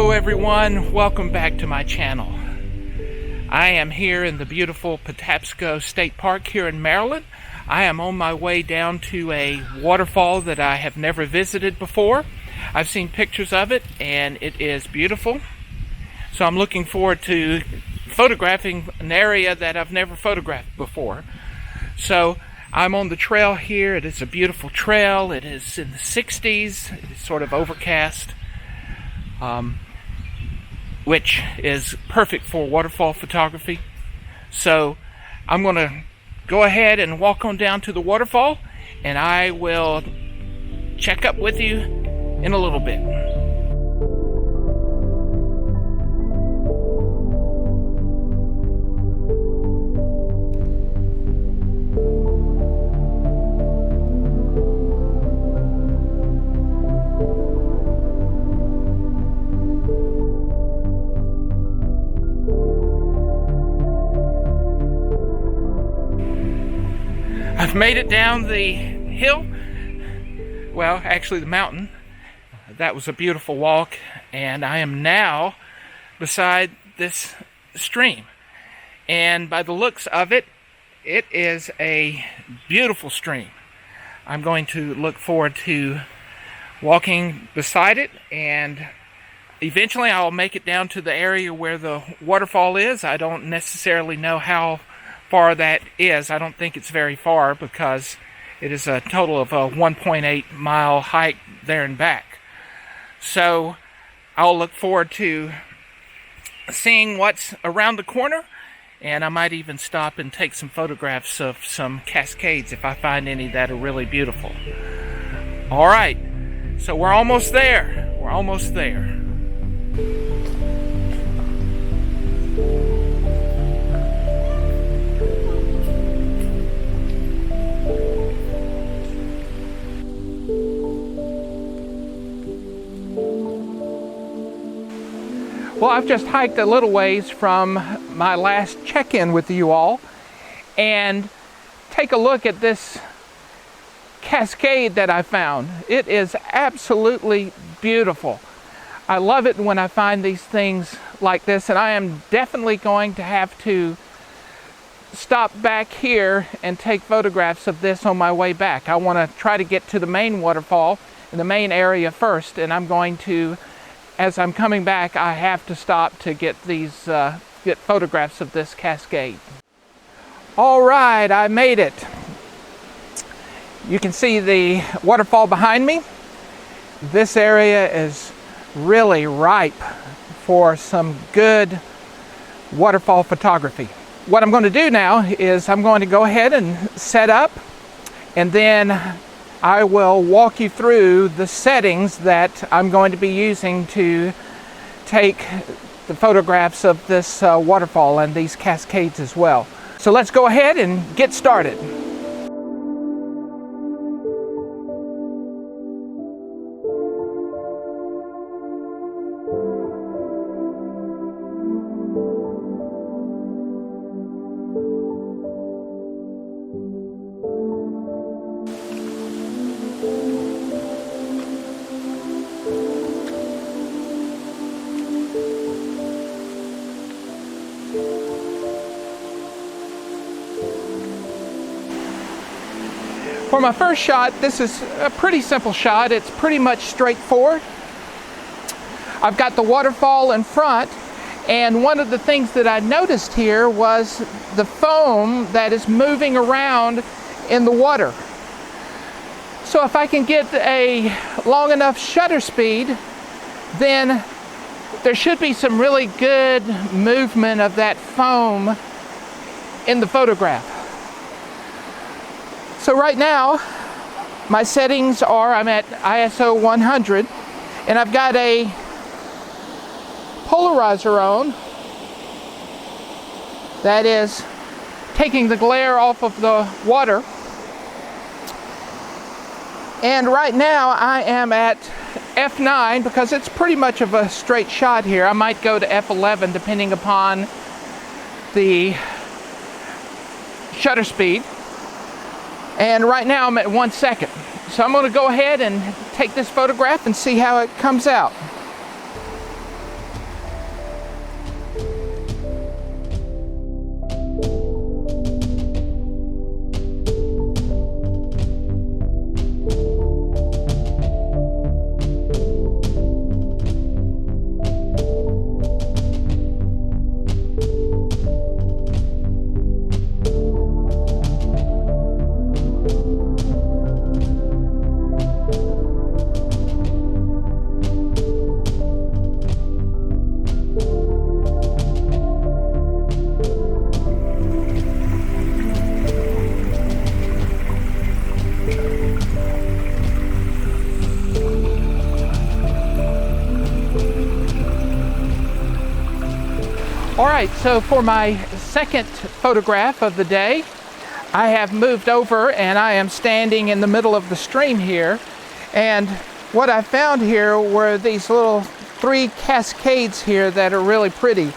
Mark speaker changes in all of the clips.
Speaker 1: Hello everyone, welcome back to my channel. I am here in the beautiful Patapsco State Park here in Maryland. I am on my way down to a waterfall that I have never visited before. I've seen pictures of it and it is beautiful. So I'm looking forward to photographing an area that I've never photographed before. So I'm on the trail here. It is a beautiful trail. It is in the 60s. It is sort of overcast, which is perfect for waterfall photography. So I'm going to go ahead and walk on down to the waterfall, and I will check up with you in a little bit. I've made it down the hill, well, actually the mountain. That was a beautiful walk, and I am now beside this stream. And by the looks of it, it is a beautiful stream. I'm going to look forward to walking beside it, and eventually I'll make it down to the area where the waterfall is. I don't necessarily know how far that is. I don't think it's very far because it is a total of a 1.8 mile hike there and back. So I'll look forward to seeing what's around the corner, and I might even stop and take some photographs of some cascades if I find any that are really beautiful. All right, so we're almost there. We're almost there. Well, I've just hiked a little ways from my last check-in with you all, and take a look at this cascade that I found. It is absolutely beautiful. I love it when I find these things like this, and I am definitely going to have to stop back here and take photographs of this on my way back. I want to try to get to the main waterfall in the main area first, and I'm going to, as I'm coming back, I have to stop to get these get photographs of this cascade. All right, I made it. You can see the waterfall behind me. This area is really ripe for some good waterfall photography. What I'm going to do now is I'm going to go ahead and set up, and then I will walk you through the settings that I'm going to be using to take the photographs of this waterfall and these cascades as well. So let's go ahead and get started. For my first shot, this is a pretty simple shot. It's pretty much straightforward. I've got the waterfall in front, and one of the things that I noticed here was the foam that is moving around in the water. So if I can get a long enough shutter speed, then there should be some really good movement of that foam in the photograph. So right now, my settings are, I'm at ISO 100, and I've got a polarizer on that is taking the glare off of the water. And right now I am at F9 because it's pretty much of a straight shot here. I might go to F11 depending upon the shutter speed. And right now I'm at 1 second. So I'm going to go ahead and take this photograph and see how it comes out. All right, so for my second photograph of the day, I have moved over and I am standing in the middle of the stream here. And what I found here were these little 3 cascades here that are really pretty.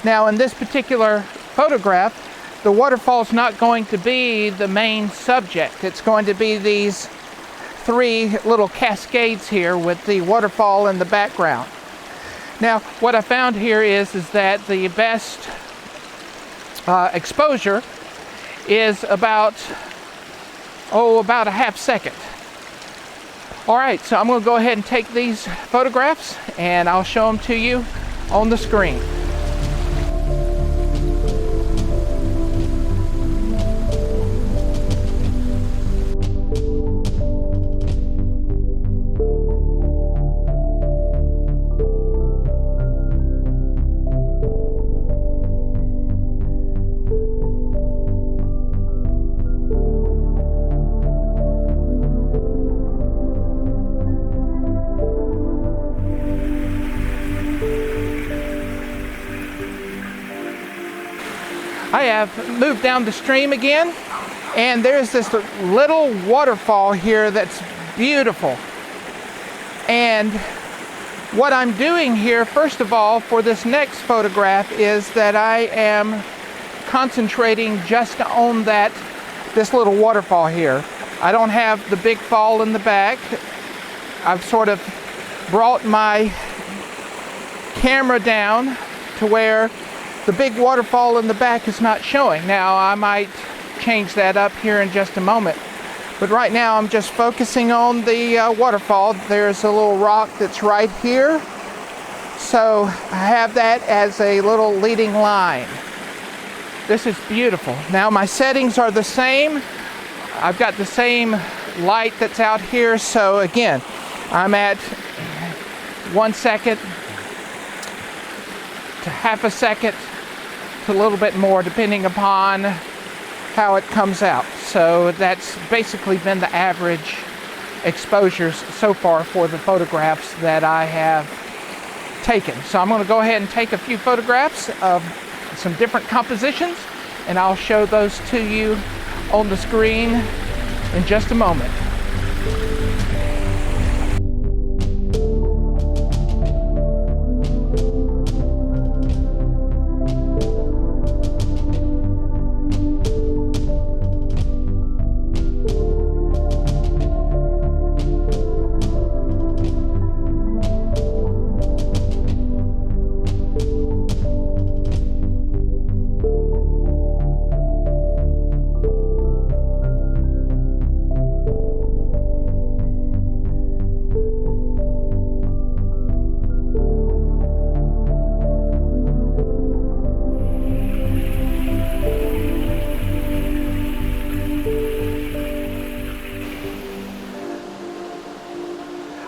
Speaker 1: Now in this particular photograph, the waterfall's not going to be the main subject. It's going to be these 3 little cascades here with the waterfall in the background. Now, what I found here is that the best exposure is about a half second. All right, so I'm going to go ahead and take these photographs and I'll show them to you on the screen. I have moved down the stream again, and there's this little waterfall here that's beautiful. And what I'm doing here, first of all, for this next photograph is that I am concentrating just on this little waterfall here. I don't have the big fall in the back. I've sort of brought my camera down to where the big waterfall in the back is not showing. Now I might change that up here in just a moment, but right now I'm just focusing on the waterfall. There's a little rock that's right here, so I have that as a little leading line. This is beautiful. Now my settings are the same. I've got the same light that's out here, so again I'm at 1 second to half a second to a little bit more, depending upon how it comes out. So that's basically been the average exposures so far for the photographs that I have taken. So I'm going to go ahead and take a few photographs of some different compositions, and I'll show those to you on the screen in just a moment.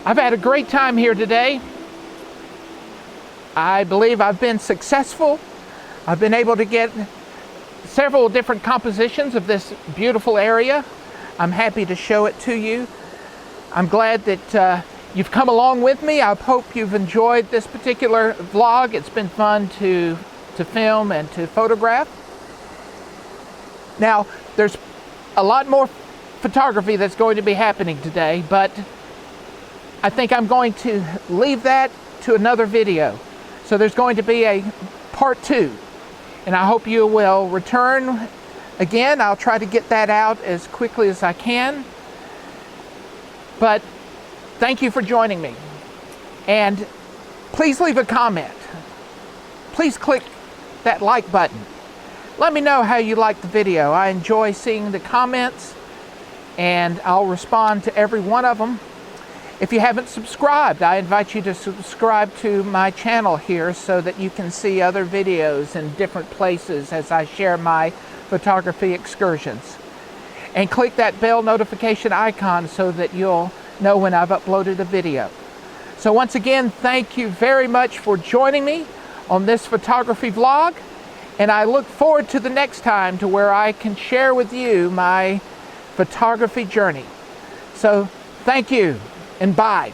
Speaker 1: I've had a great time here today. I believe I've been successful. I've been able to get several different compositions of this beautiful area. I'm happy to show it to you. I'm glad that you've come along with me. I hope you've enjoyed this particular vlog. It's been fun to film and to photograph. Now, there's a lot more photography that's going to be happening today, but I think I'm going to leave that to another video. So there's going to be a part 2, and I hope you will return again. I'll try to get that out as quickly as I can. But thank you for joining me. And please leave a comment. Please click that like button. Let me know how you like the video. I enjoy seeing the comments, and I'll respond to every one of them. If you haven't subscribed, I invite you to subscribe to my channel here so that you can see other videos in different places as I share my photography excursions. And click that bell notification icon so that you'll know when I've uploaded a video. So once again, thank you very much for joining me on this photography vlog, and I look forward to the next time to where I can share with you my photography journey. So thank you. And bye.